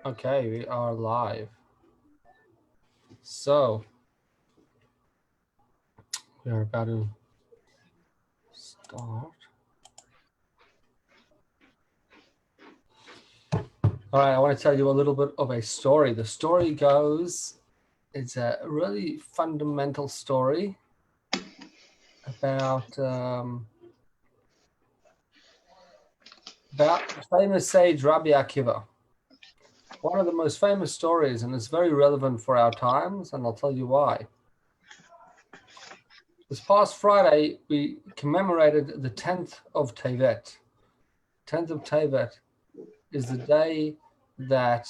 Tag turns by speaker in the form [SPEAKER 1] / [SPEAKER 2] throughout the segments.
[SPEAKER 1] Okay, we are live. So we are about to start. All right, I want to tell you a little bit of a story. The story goes, it's a really fundamental story about the famous sage Rabbi Akiva. One of the most famous stories, and it's very relevant for our times, and I'll tell you why. This past Friday, we commemorated the 10th of Tevet. 10th of Tevet is the day that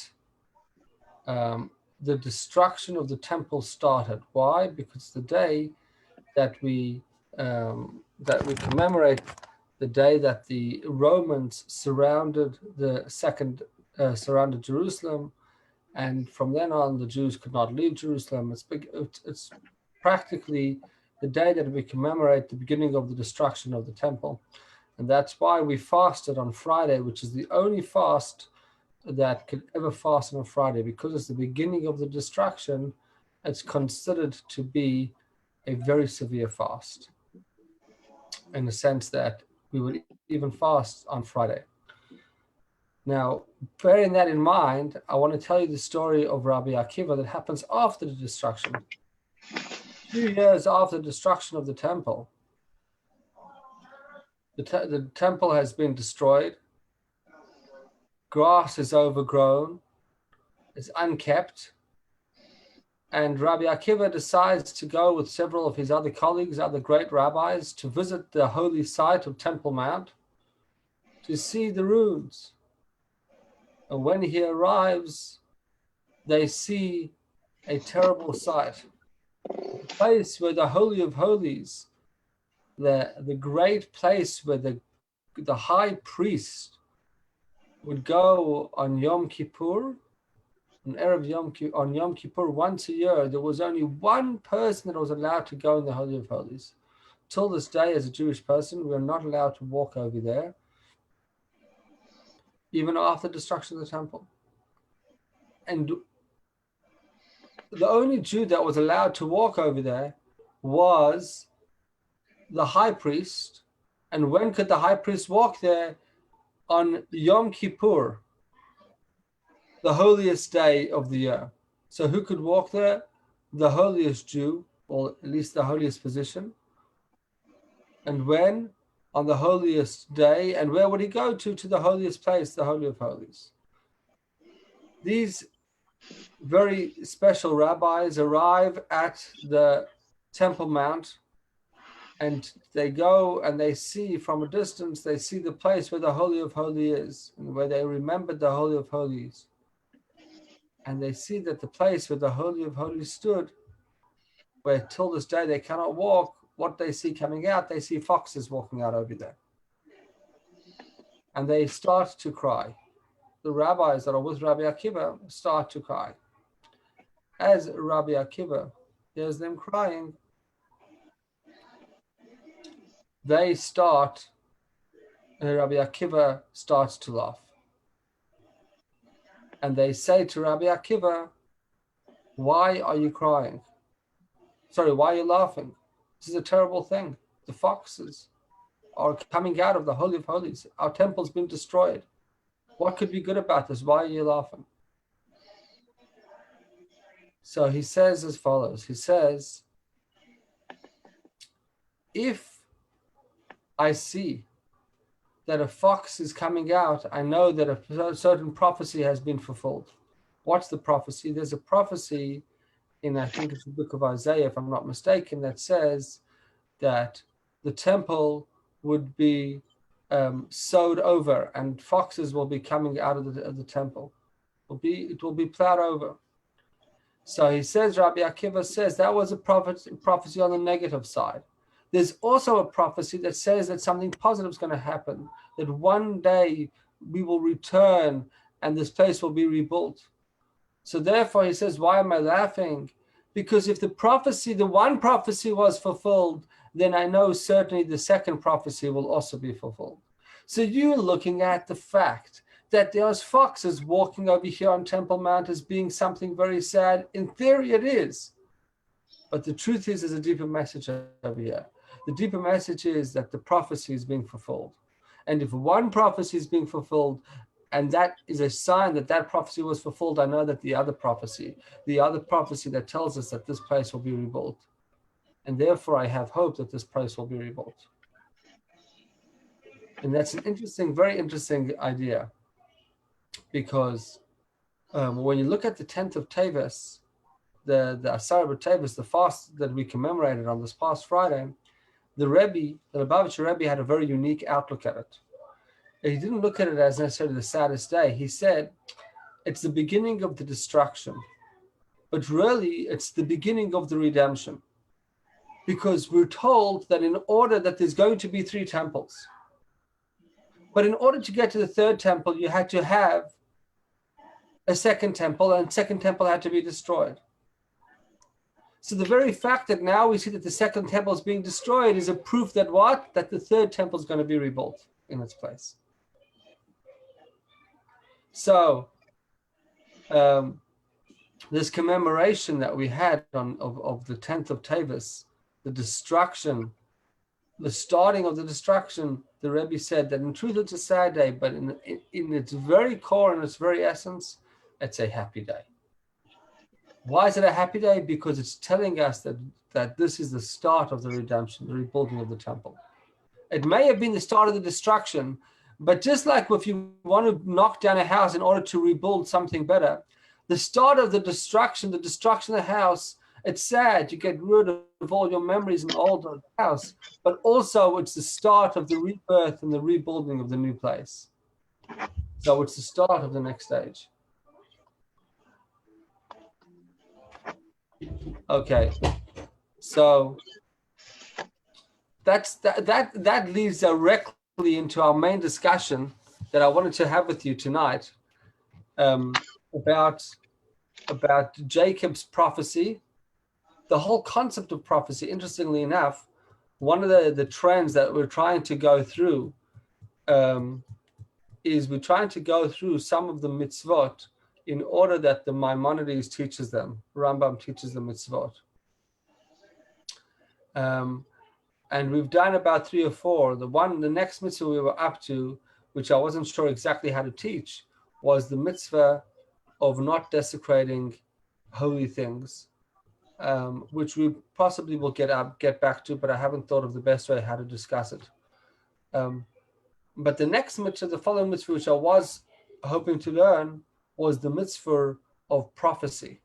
[SPEAKER 1] the destruction of the temple started. Why? Because the day that we commemorate the day that the Romans surrounded surrounded Jerusalem, and from then on the Jews could not leave Jerusalem. It's practically the day that we commemorate the beginning of the destruction of the temple, and that's why we fasted on Friday, which is the only fast that could ever fast on a Friday, because it's the beginning of the destruction. It's considered to be a very severe fast, in the sense that we would even fast on Friday. Now, bearing that in mind, I want to tell you the story of Rabbi Akiva that happens after the destruction. 2 years after the destruction of the temple, the temple has been destroyed. Grass is overgrown. It's unkept. And Rabbi Akiva decides to go with several of his other colleagues, other great rabbis, to visit the holy site of Temple Mount to see the ruins. And when he arrives, they see a terrible sight. The place where the Holy of Holies, the great place where the high priest would go on Yom Kippur, on Yom Kippur once a year, there was only one person that was allowed to go in the Holy of Holies. Till this day, as a Jewish person, we are not allowed to walk over there, even after the destruction of the temple. And the only Jew that was allowed to walk over there was the high priest. And when could the high priest walk there? On Yom Kippur, the holiest day of the year. So who could walk there? The holiest Jew, or at least the holiest position. And when? On the holiest day. And where would he go to? To the holiest place, the Holy of Holies. These very special rabbis arrive at the Temple Mount, and they go and they see from a distance, they see the place where the Holy of Holies is, and where they remembered the Holy of Holies. And they see that the place where the Holy of Holies stood, where till this day they cannot walk, what they see coming out, they see foxes walking out over there. And they start to cry. The rabbis that are with Rabbi Akiva start to cry. As Rabbi Akiva hears them crying, Rabbi Akiva starts to laugh. And they say to Rabbi Akiva, why are you crying? Sorry, why are you laughing? This is a terrible thing. The foxes are coming out of the Holy of Holies. Our temple's been destroyed. What could be good about this? Why are you laughing? So he says as follows. He says, if I see that a fox is coming out, I know that a certain prophecy has been fulfilled. What's the prophecy? There's a prophecy in, I think it's the book of Isaiah, if I'm not mistaken, that says that the temple would be sowed over, and foxes will be coming out of the temple. It will be plowed over. So he says, Rabbi Akiva says, that was a prophecy on the negative side. There's also a prophecy that says that something positive is going to happen, that one day we will return and this place will be rebuilt. So therefore he says, why am I laughing? Because if the one prophecy was fulfilled, then I know certainly the second prophecy will also be fulfilled. So you're looking at the fact that there's foxes walking over here on Temple Mount as being something very sad. In theory, it is. But the truth is, there's a deeper message over here. The deeper message is that the prophecy is being fulfilled. And if one prophecy is being fulfilled, and that is a sign that that prophecy was fulfilled, I know that the other prophecy that tells us that this place will be rebuilt. And therefore, I have hope that this place will be rebuilt. And that's an interesting, very interesting idea. Because when you look at the 10th of Teves, the Asar B'Teves, the fast that we commemorated on this past Friday, the Lubavitcher Rebbe had a very unique outlook at it. He didn't look at it as necessarily the saddest day. He said, it's the beginning of the destruction, but really it's the beginning of the redemption. Because we're told that in order that there's going to be 3 temples, but in order to get to the 3rd temple, you had to have a 2nd temple, and 2nd temple had to be destroyed. So the very fact that now we see that the 2nd temple is being destroyed is a proof that what? That the 3rd temple is going to be rebuilt in its place. So this commemoration that we had of the 10th of Teves, the destruction, the starting of the destruction, the Rebbe said that in truth it's a sad day, but in its very core and its very essence, it's a happy day. Why is it a happy day? Because it's telling us that this is the start of the redemption, the rebuilding of the temple. It may have been the start of the destruction, but just like if you want to knock down a house in order to rebuild something better, the start of the destruction of the house, it's sad. You get rid of all your memories in the old house, but also it's the start of the rebirth and the rebuilding of the new place. So it's the start of the next stage. Okay, so that leads directly into our main discussion that I wanted to have with you tonight, about Jacob's prophecy, the whole concept of prophecy. Interestingly enough, one of the trends that we're trying to go through is we're trying to go through some of the mitzvot in order that the Maimonides teaches them, Rambam teaches the mitzvot. And we've done about 3 or 4. The next mitzvah we were up to, which I wasn't sure exactly how to teach, was the mitzvah of not desecrating holy things, which we possibly will get back to, but I haven't thought of the best way how to discuss it. But the next mitzvah, the following mitzvah, which I was hoping to learn, was the mitzvah of prophecy,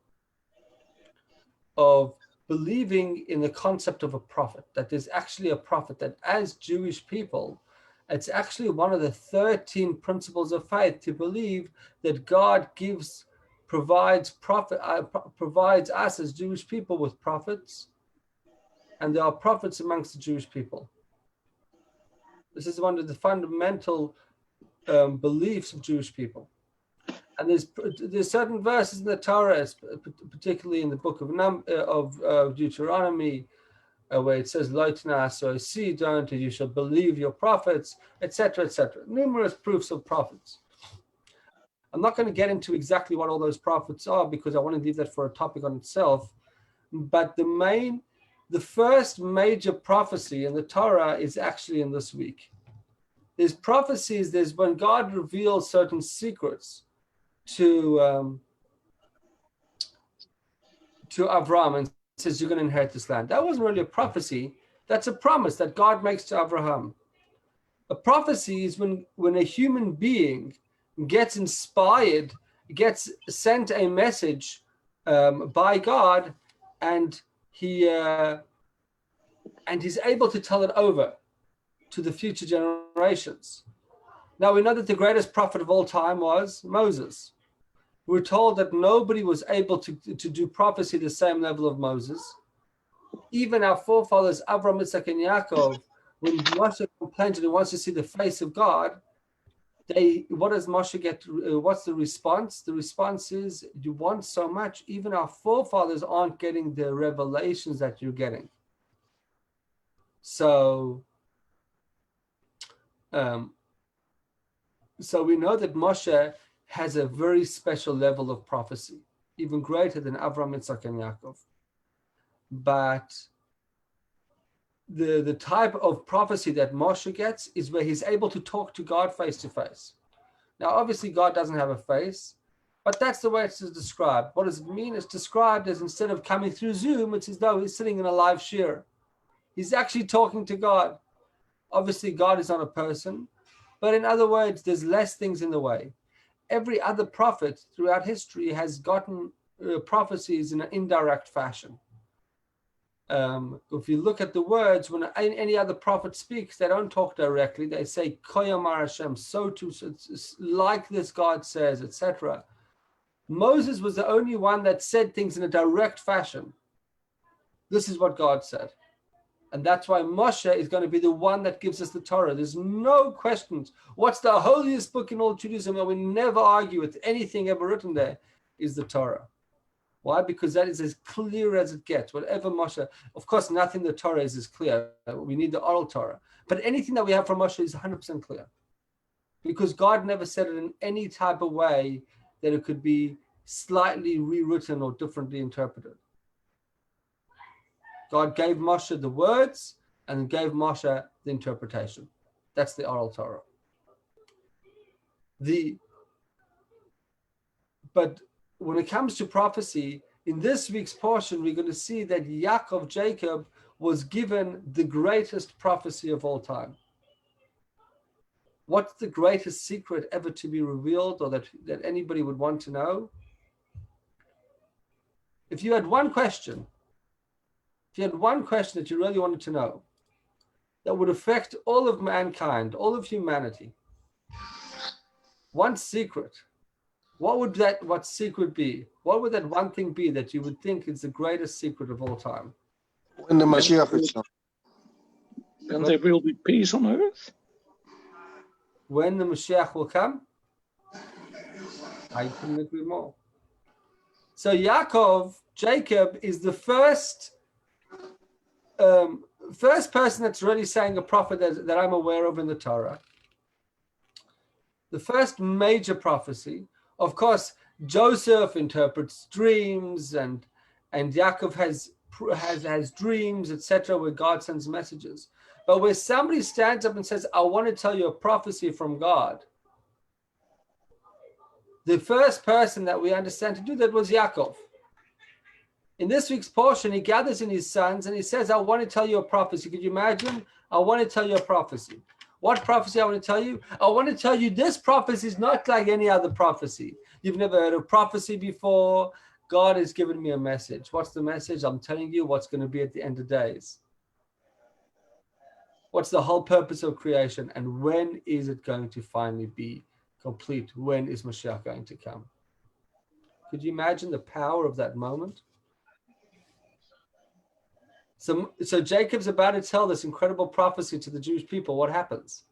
[SPEAKER 1] of believing in the concept of a prophet, that there's actually a prophet, that as Jewish people, it's actually one of the 13 principles of faith to believe that God provides us as Jewish people with prophets, and there are prophets amongst the Jewish people. This is one of the fundamental beliefs of Jewish people. And there's certain verses in the Torah, particularly in the book of Deuteronomy, where it says, "Lo t'na'aseh si," don't, you shall believe your prophets, etc., etc. Numerous proofs of prophets. I'm not going to get into exactly what all those prophets are because I want to leave that for a topic on itself. But the first major prophecy in the Torah is actually in this week. There's prophecies. There's when God reveals certain secrets to Avram and says, you're going to inherit this land. That wasn't really a prophecy. That's a promise that God makes to Abraham. A prophecy is when a human being gets inspired, gets sent a message by God, and he's able to tell it over to the future generations. Now we know that the greatest prophet of all time was Moses. We're told that nobody was able to do prophecy the same level of Moses. Even our forefathers, Avraham, Isaac, and Yaakov, when Moshe complained and he wants to see the face of God, what does Moshe get? What's the response? The response is, you want so much, even our forefathers aren't getting the revelations that you're getting. So So we know that Moshe has a very special level of prophecy, even greater than Avram, Yitzchak, and Yaakov. But the type of prophecy that Moshe gets is where he's able to talk to God face to face. Now, obviously, God doesn't have a face, but that's the way it's described. What does it mean? It's described as instead of coming through Zoom, it's as though he's sitting in a live shir. He's actually talking to God. Obviously, God is not a person, but in other words, there's less things in the way. Every other prophet throughout history has gotten prophecies in an indirect fashion. If you look at the words, when any other prophet speaks, they don't talk directly. They say, Koyamar Hashem, so too, like this God says, etc. Moses was the only one that said things in a direct fashion. This is what God said. And that's why Moshe is going to be the one that gives us the Torah. There's no questions. What's the holiest book in all Judaism that we never argue with anything ever written there is the Torah. Why? Because that is as clear as it gets. Whatever Moshe, of course, nothing the Torah is as clear. We need the oral Torah. But anything that we have from Moshe is 100% clear. Because God never said it in any type of way that it could be slightly rewritten or differently interpreted. God gave Moshe the words and gave Moshe the interpretation. That's the oral Torah. But when it comes to prophecy, in this week's portion, we're going to see that Yaakov, Jacob, was given the greatest prophecy of all time. What's the greatest secret ever to be revealed, or that anybody would want to know? If you had one question that you really wanted to know, that would affect all of mankind, all of humanity, one secret, what secret be? What would that one thing be that you would think is the greatest secret of all time?
[SPEAKER 2] When the Mashiach is come.
[SPEAKER 3] Then there will be peace on earth.
[SPEAKER 1] When the Mashiach will come? I couldn't agree more. So Jacob is the first person that's really saying a prophet that I'm aware of in the Torah. The first major prophecy. Of course, Joseph interprets dreams, and Yaakov has dreams, etc., where God sends messages. But where somebody stands up and says, I want to tell you a prophecy from God, the first person that we understand to do that was Yaakov. In this week's portion, he gathers in his sons and he says, I want to tell you a prophecy. Could you imagine? I want to tell you a prophecy. What prophecy I want to tell you? I want to tell you this prophecy is not like any other prophecy. You've never heard of prophecy before. God has given me a message. What's the message? I'm telling you what's going to be at the end of days. What's the whole purpose of creation? And when is it going to finally be complete? When is Mashiach going to come? Could you imagine the power of that moment? So Jacob's about to tell this incredible prophecy to the Jewish people. What happens?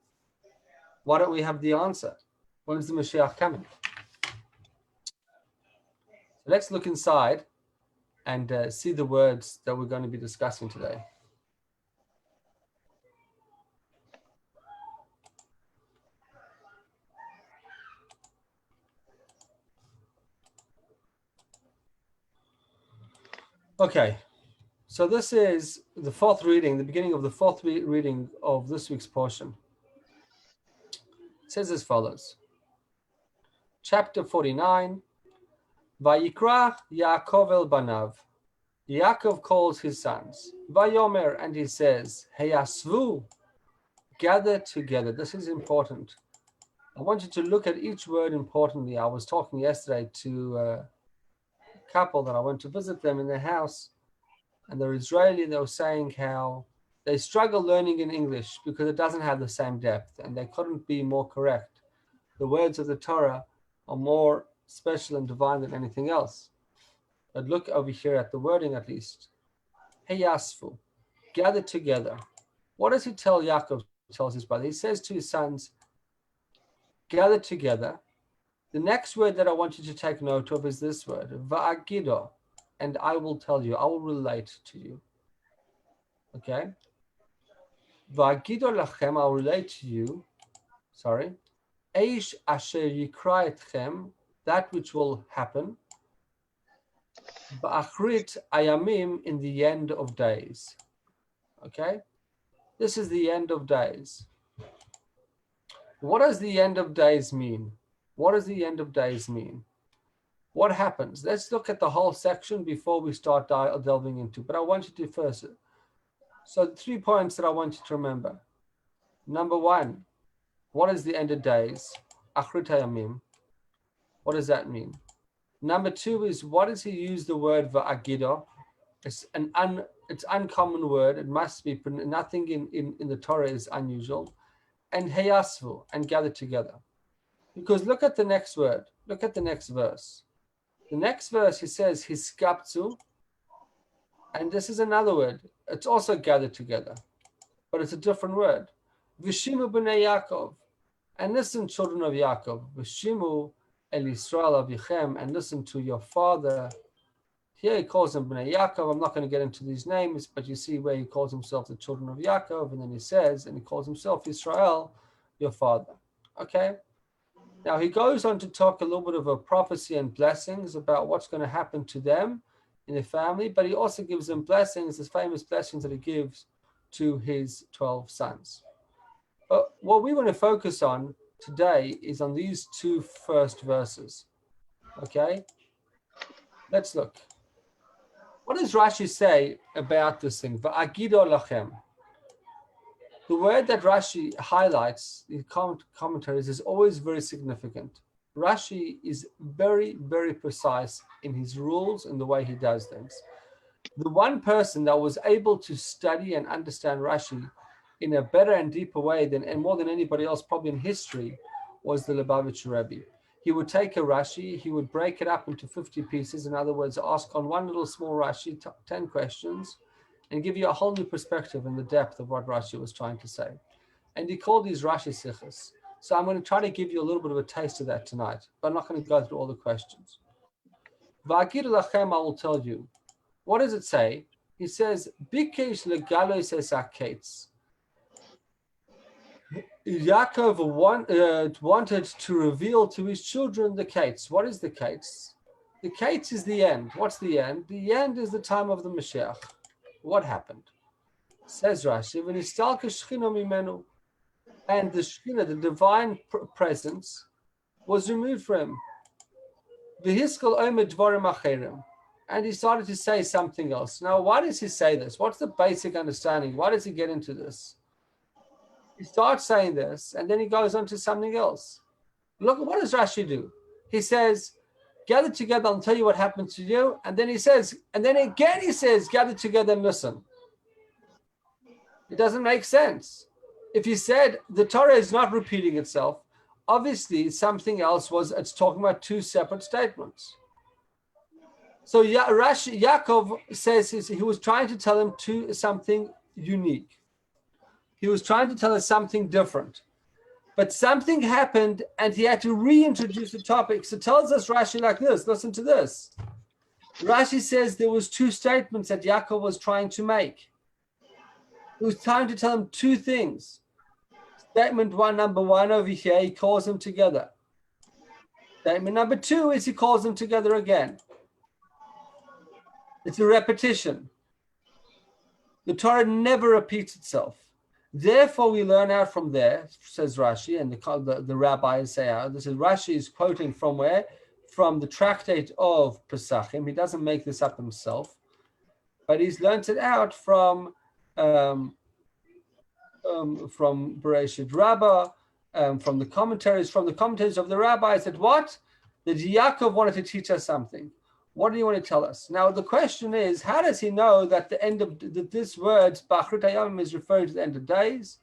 [SPEAKER 1] Why don't we have the answer? When is the Mashiach coming? So let's look inside and see the words that we're going to be discussing today. Okay. So this is the fourth reading, the beginning of the fourth reading of this week's portion. It says as follows. Chapter 49. Vayikra Yaakov el banav. Yaakov calls his sons. Vayomer, and he says, Heyasvu, gather together. This is important. I want you to look at each word importantly. I was talking yesterday to a couple that I went to visit them in their house. And they're Israeli, and they were saying how they struggle learning in English because it doesn't have the same depth, and they couldn't be more correct. The words of the Torah are more special and divine than anything else. But look over here at the wording at least. Heyasfu, gather together. What does he tell Yaakov? Tells his brother. He says to his sons, gather together. The next word that I want you to take note of is this word, va'agido. And I will tell you, I will relate to you. Okay? Va'agido lachem, I'll relate to you. Sorry. Eish asher yikra etchem, that which will happen, ba'achrit ayamim, in the end of days. Okay? This is the end of days. What does the end of days mean? What does the end of days mean? What happens? Let's look at the whole section before we start delving into. But I want you to first. So 3 points that I want you to remember. Number one, what is the end of days? Achrit hayamim. What does that mean? Number two is, what does he use the word va'agido? It's it's uncommon word. It must be, nothing in the Torah is unusual. And heyasvu, and gather together. Because look at the next word. Look at the next verse. The next verse, he says, hiskapzu, and this is another word. It's also gathered together, but it's a different word. Vishimu b'nei Yaakov, and listen, children of Yaakov. Vishimu el Yisrael avichem, and listen to your father. Here he calls them b'nei Yaakov. I'm not going to get into these names, but you see where he calls himself the children of Yaakov, and then he says, and he calls himself Israel, your father. Okay? Now he goes on to talk a little bit of a prophecy and blessings about what's going to happen to them in their family, but he also gives them blessings, his famous blessings that he gives to his 12 sons. But what we want to focus on today is on these two first verses. Okay? Let's look. What does Rashi say about this thing? Va'agido lachem. The word that Rashi highlights in commentaries is always very significant. Rashi is very, very precise in his rules and the way he does things. The one person that was able to study and understand Rashi in a better and deeper way and more than anybody else probably in history was the Lubavitcher Rebbe. He would take a Rashi, he would break it up into 50 pieces. In other words, ask on one little small Rashi 10 questions, and give you a whole new perspective in the depth of what Rashi was trying to say. And he called these Rashi Sichos. So I'm going to try to give you a little bit of a taste of that tonight, but I'm not going to go through all the questions. Va'agid lachem, I will tell you. What does it say? He says, Bikesh legalos es haketz. Yaakov wanted to reveal to his children the Kates. What is the Kates? The Kates is the end. What's the end? The end is the time of the Mashiach. What happened? Says Rashi, and the Shekhinah, the divine presence, was removed from him. And he started to say something else. Now, why does he say this? What's the basic understanding? Why does he get into this? He starts saying this, and then he goes on to something else. Look, what does Rashi do? He says, gather together, I'll tell you what happened to you. And then he says, and then again he says, gather together and listen. It doesn't make sense. If he said the Torah is not repeating itself, obviously something else it's talking about two separate statements. So Yaakov says he was trying to tell him something unique. He was trying to tell us something different. But something happened and he had to reintroduce the topic. So tells us Rashi like this. Listen to this. Rashi says there was two statements that Yaakov was trying to make. He was trying to tell him two things. Statement one, number one over here, he calls them together. Statement number two is he calls them together again. It's a repetition. The Torah never repeats itself. Therefore, we learn out from there, says Rashi, and the rabbis say out. This is Rashi is quoting from where? From the tractate of Pesachim. He doesn't make this up himself, but he's learned it out from Bereshit Rabbah, from the commentaries of the rabbis. That what? That Yaakov wanted to teach us something. What do you want to tell us? Now, the question is, how does he know that the end of this word, Ba'achrit hayamim, is referring to the end of days?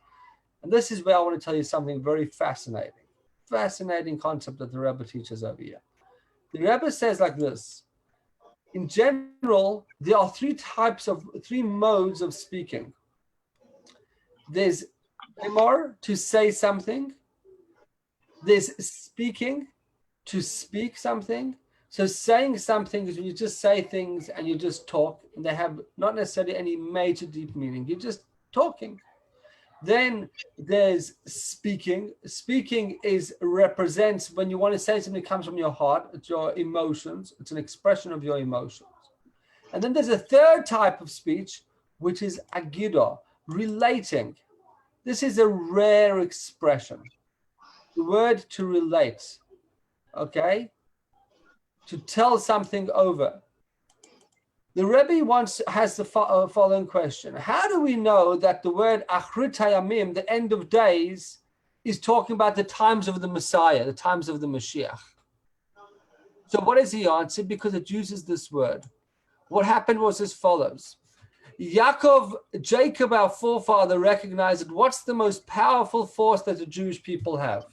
[SPEAKER 1] And this is where I want to tell you something very fascinating. Fascinating concept that the Rebbe teaches over here. The Rebbe says like this. In general, there are three modes of speaking. There's emor, to say something. There's speaking, to speak something. So saying something is when you just say things and you just talk, and they have not necessarily any major deep meaning. You're just talking. Then there's speaking. Speaking represents when you want to say something that comes from your heart. It's your emotions. It's an expression of your emotions. And then there's a third type of speech, which is agido, relating. This is a rare expression. The word to relate, okay? To tell something over. The Rebbe has the following question. How do we know that the word Achrit Hayamim, the end of days, is talking about the times of the Messiah, the times of the Mashiach? So what is the answer? Because it uses this word. What happened was as follows. Jacob, our forefather, recognized that what's the most powerful force that the Jewish people have?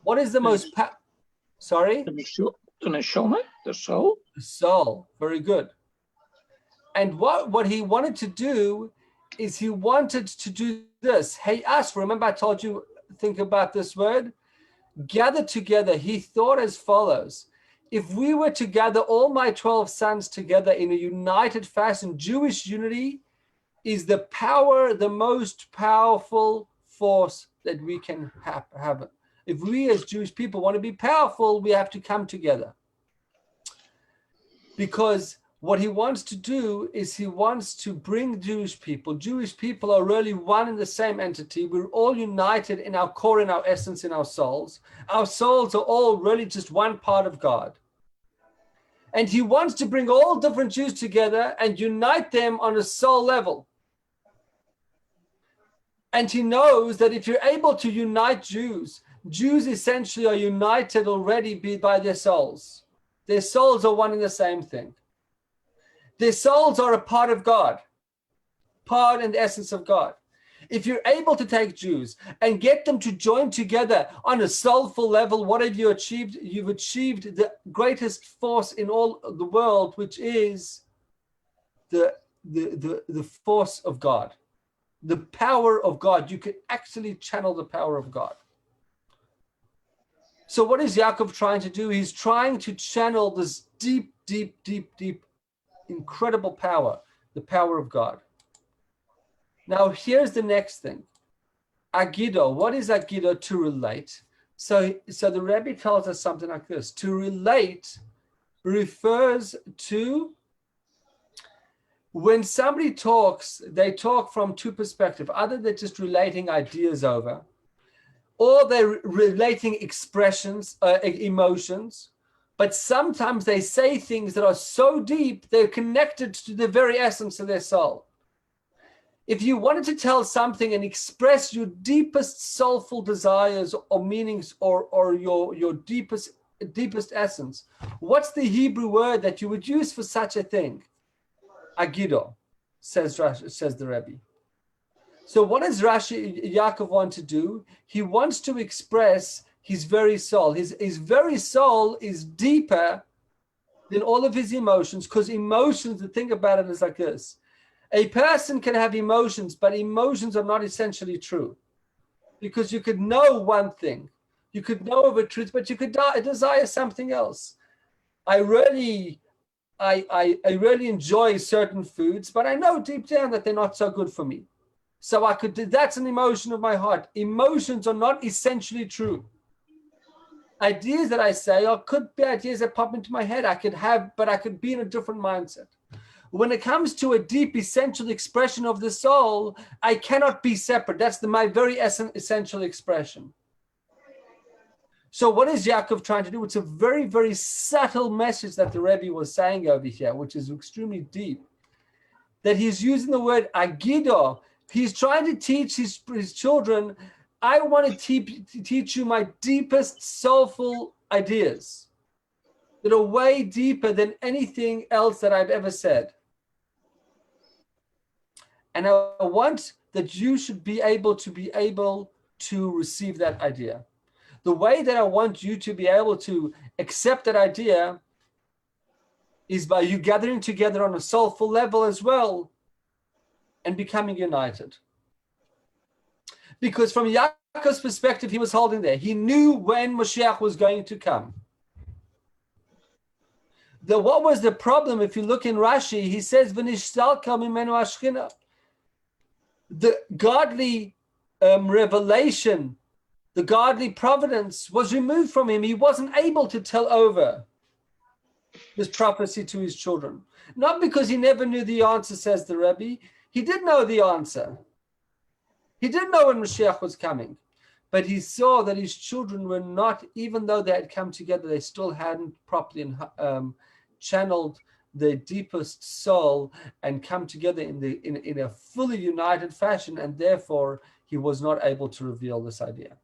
[SPEAKER 1] What is the most sorry?
[SPEAKER 3] The neshama, the soul.
[SPEAKER 1] The soul. Very good. And what he wanted to do is he wanted to do this. Hey, us, remember I told you, think about this word? Gather together. He thought as follows. If we were to gather all my 12 sons together in a united fashion, Jewish unity is the most powerful force that we can have. If we as Jewish people want to be powerful, we have to come together. Because what he wants to do is he wants to bring Jewish people. Jewish people are really one and the same entity. We're all united in our core, in our essence, in our souls. Our souls are all really just one part of God. And he wants to bring all different Jews together and unite them on a soul level. And he knows that if you're able to unite Jews essentially are united already by their souls. Their souls are one and the same thing. Their souls are a part of God, part and essence of God. If you're able to take Jews and get them to join together on a soulful level, what have you achieved? You've achieved the greatest force in all the world, which is the force of God, the power of God. You can actually channel the power of God. So what is Yaakov trying to do? He's trying to channel this deep, incredible power, the power of God. Now, here's the next thing. Agido. What is Agido? To relate. So the Rebbe tells us something like this. To relate refers to when somebody talks, they talk from two perspectives. Either they're just relating ideas over, or they're relating expressions, emotions, but sometimes they say things that are so deep, they're connected to the very essence of their soul. If you wanted to tell something and express your deepest soulful desires or meanings or your deepest essence, what's the Hebrew word that you would use for such a thing? Agido, says the Rebbe. So what does Yaakov want to do? He wants to express his very soul. His very soul is deeper than all of his emotions, because emotions, the thing about it is like this. A person can have emotions, but emotions are not essentially true. Because you could know one thing. You could know of a truth, but you could desire something else. I really enjoy certain foods, but I know deep down that they're not so good for me. So that's an emotion of my heart. Emotions are not essentially true. Ideas that I say could be ideas that pop into my head. I could be in a different mindset. When it comes to a deep, essential expression of the soul, I cannot be separate. That's my very essential expression. So what is Yaakov trying to do? It's a very, very subtle message that the Rebbe was saying over here, which is extremely deep. That he's using the word agido. He's trying to teach his children, I want to teach you my deepest soulful ideas that are way deeper than anything else that I've ever said. And I want that you should be able to receive that idea. The way that I want you to be able to accept that idea is by you gathering together on a soulful level as well and becoming united. Because from Yaakov's perspective, he was holding there. He knew when Mashiach was going to come. What was the problem? If you look in Rashi, he says, "V'nishtalka mimenu hashchina." the godly revelation, the godly providence was removed from him. He wasn't able to tell over this prophecy to his children. Not because he never knew the answer, says the Rebbe. He did know the answer. He did know when Mashiach was coming. But he saw that his children were not, even though they had come together, they still hadn't properly channeled their deepest soul and come together in a fully united fashion, and therefore he was not able to reveal this idea.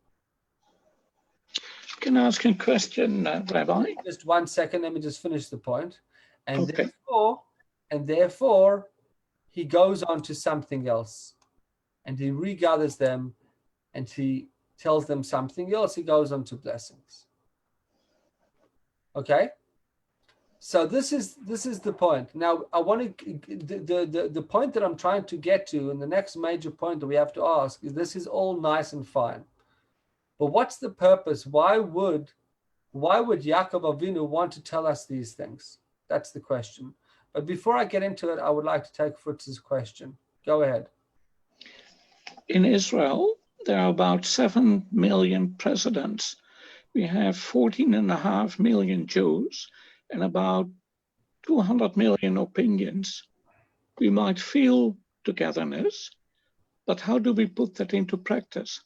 [SPEAKER 3] Can I ask a question, Rabbi?
[SPEAKER 1] Just 1 second, let me just finish the point. And
[SPEAKER 3] Okay.
[SPEAKER 1] therefore, he goes on to something else, and he regathers them, and he tells them something else. He goes on to blessings. Okay. So this is the point. Now I want to the point that I'm trying to get to, and the next major point that we have to ask is, this is all nice and fine, but what's the purpose? Why would Yaakov Avinu want to tell us these things? That's the question. But before I get into it, I would like to take Fritz's question. Go ahead.
[SPEAKER 3] In Israel, there are about 7 million presidents. We have 14.5 million Jews and about 200 million opinions. We might feel togetherness, but how do we put that into practice?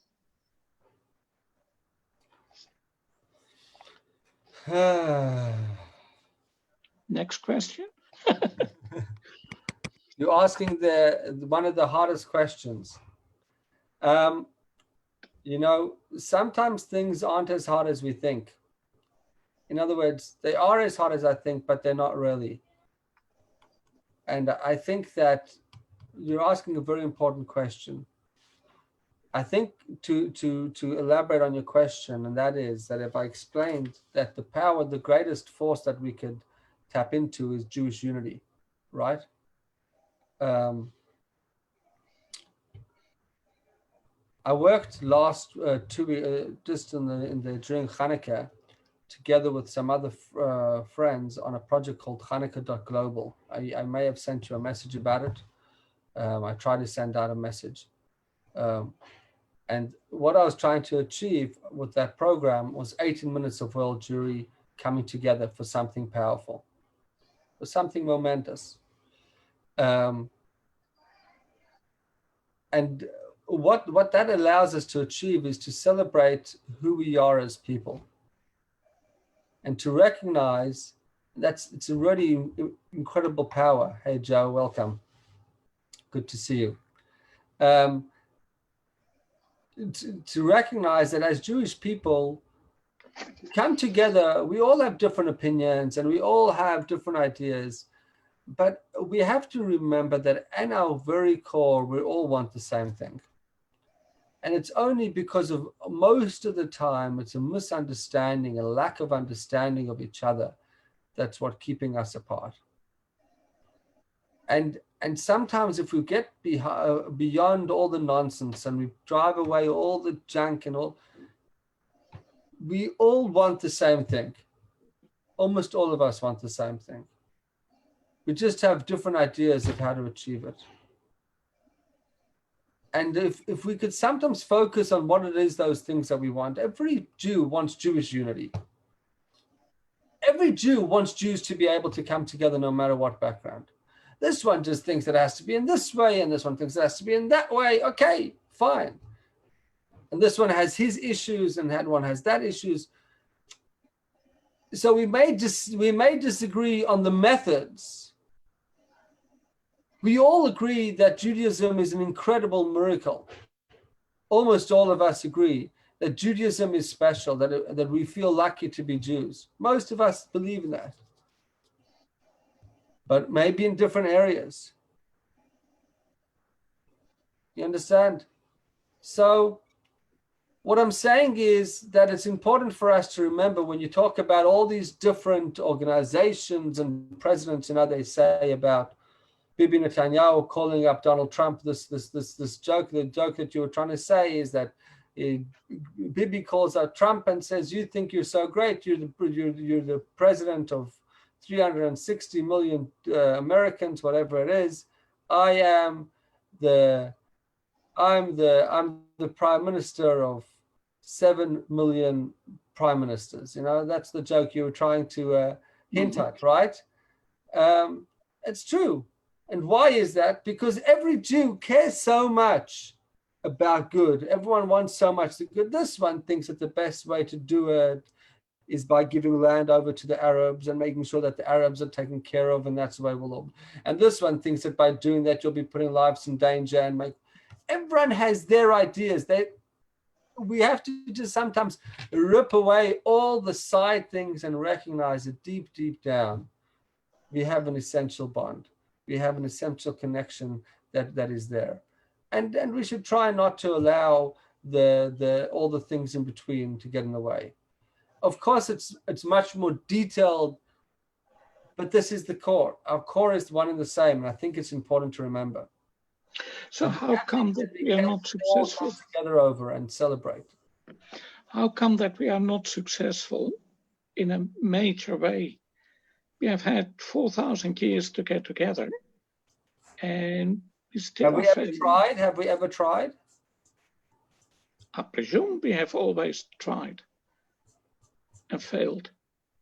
[SPEAKER 3] Next question.
[SPEAKER 1] You're asking one of the hardest questions. Sometimes things aren't as hard as we think. In other words, they are as hard as I think, but they're not really. And I think that you're asking a very important question. I think to elaborate on your question, and that is that if I explained that the greatest force that we could tap into is Jewish unity, right? I worked last just during Hanukkah, together with some other friends on a project called Hanukkah.global. I may have sent you a message about it. I tried to send out a message. And what I was trying to achieve with that program was 18 minutes of world Jewry coming together for something powerful, for something momentous. And what that allows us to achieve is to celebrate who we are as people, and to recognize it's a really incredible power. Hey, Joe, welcome. Good to see you. To recognize that as Jewish people come together, we all have different opinions and we all have different ideas, but we have to remember that in our very core, we all want the same thing. And it's only because of most of the time, it's a misunderstanding, a lack of understanding of each other. That's what's keeping us apart. And sometimes if we get beyond all the nonsense and we drive away all the junk and all, we all want the same thing. Almost all of us want the same thing. We just have different ideas of how to achieve it. And if we could sometimes focus on what it is, those things that we want. Every Jew wants Jewish unity. Every Jew wants Jews to be able to come together no matter what background. This one just thinks it has to be in this way, and this one thinks it has to be in that way. Okay, fine. And this one has his issues, and that one has that issues. So we may disagree on the methods. We all agree that Judaism is an incredible miracle. Almost all of us agree that Judaism is special, that we feel lucky to be Jews. Most of us believe in that. But maybe in different areas. You understand? So what I'm saying is that it's important for us to remember when you talk about all these different organizations and presidents and how they say about Bibi Netanyahu calling up Donald Trump, this joke, the joke that you were trying to say is that Bibi calls out Trump and says, you think you're so great, you're the president of 360 million Americans, whatever it is. I am the I'm the prime minister of 7 million prime ministers. You know, that's the joke you were trying to hint at, right? It's true. And why is that? Because every Jew cares so much about good. Everyone wants so much the good. This one thinks that the best way to do it is by giving land over to the Arabs and making sure that the Arabs are taken care of, and that's the way we'll all. And this one thinks that by doing that, you'll be putting lives in danger and make. Everyone has their ideas. We have to just sometimes rip away all the side things and recognize that deep, deep down, we have an essential bond. We have an essential connection that is there. And we should try not to allow all the things in between to get in the way. Of course, it's much more detailed, but this is the core. Our core is one and the same, and I think it's important to remember.
[SPEAKER 3] So how come that we are not successful?
[SPEAKER 1] Together over and celebrate.
[SPEAKER 3] How come that we are not successful in a major way? We have had 4,000 years to get together, and we still
[SPEAKER 1] have we ever tried? Have we ever tried?
[SPEAKER 3] I presume we have always tried and failed.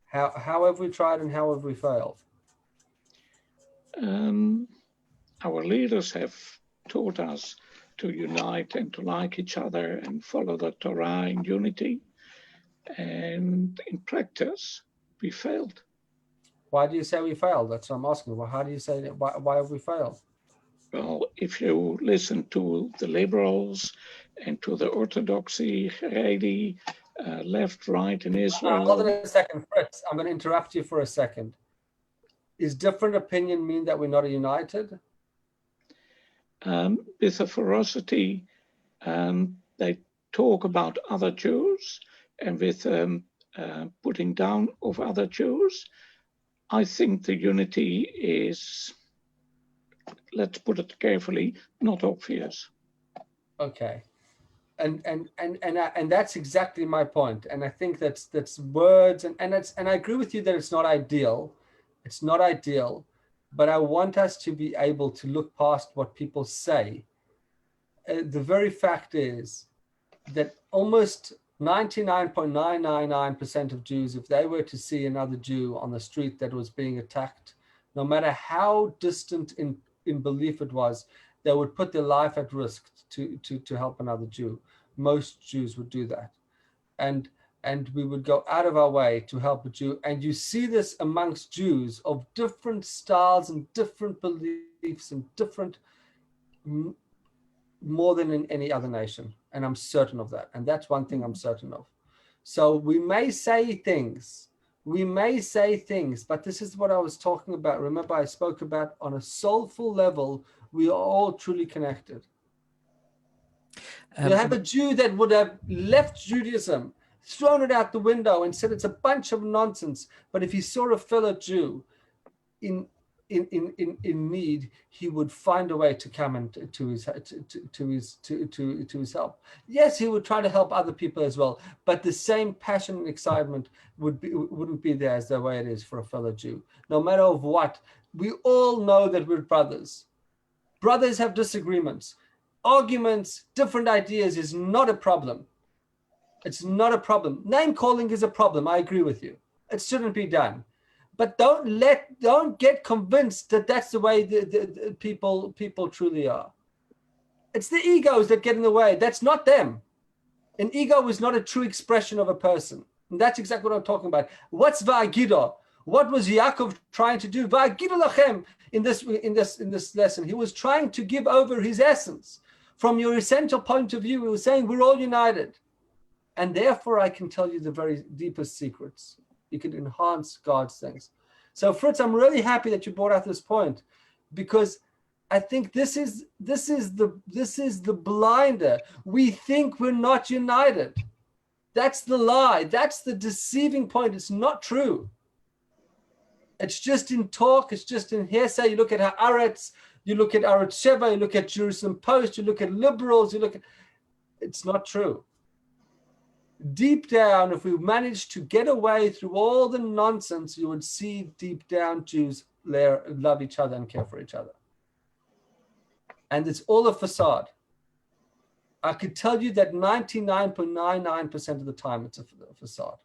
[SPEAKER 1] How have we tried and how have we failed?
[SPEAKER 3] Our leaders have taught us to unite and to like each other and follow the Torah in unity. And in practice, we failed.
[SPEAKER 1] Why do you say we failed? That's what I'm asking. Well, how do you say that? Why have we failed?
[SPEAKER 3] Well, if you listen to the liberals and to the orthodoxy, Haredi, left, right in Israel.
[SPEAKER 1] Hold on a second, Fritz. I'm going to interrupt you for a second. Is different opinion mean that we're not united?
[SPEAKER 3] With a ferocity, they talk about other Jews, and with putting down of other Jews, I think the unity is, let's put it carefully, not obvious.
[SPEAKER 1] Okay. And that's exactly my point. And I think that's words and I agree with you that it's not ideal. It's not ideal, but I want us to be able to look past what people say. The very fact is that almost 99.999% of Jews, if they were to see another Jew on the street that was being attacked, no matter how distant in belief it was, they would put their life at risk to help another Jew. Most Jews would do that. And we would go out of our way to help a Jew. And you see this amongst Jews of different styles and different beliefs and different, more than in any other nation. And I'm certain of that. And that's one thing I'm certain of. So we may say things, but this is what I was talking about. Remember, I spoke about on a soulful level, we are all truly connected. You have a Jew that would have left Judaism, thrown it out the window and said it's a bunch of nonsense. But if he saw a fellow Jew in need, he would find a way to come and to his help. Yes, he would try to help other people as well, but the same passion and excitement wouldn't be there as the way it is for a fellow Jew. No matter of what, we all know that we're brothers. Brothers have disagreements. Arguments, different ideas is not a problem. It's not a problem. Name calling is a problem. I agree with you. It shouldn't be done. But don't get convinced that that's the way the people truly are. It's the egos that get in the way. That's not them. An ego is not a true expression of a person. And that's exactly what I'm talking about. What's Va'agidah? What was Yaakov trying to do? Va'agidah lachem in this lesson. He was trying to give over his essence. From your essential point of view, he was saying we're all united. And therefore, I can tell you the very deepest secrets. You can enhance God's things. So Fritz, I'm really happy that you brought out this point, because I think this is the blinder. We think we're not united. That's the lie. That's the deceiving point. It's not true. It's just in talk. It's just in hearsay. You look at Haaretz, you look at Arutz Sheva, you look at Jerusalem Post, you look at liberals, it's not true. Deep down, if we managed to get away through all the nonsense, you would see deep down Jews love each other and care for each other. And it's all a facade. I could tell you that 99.99% of the time it's a facade.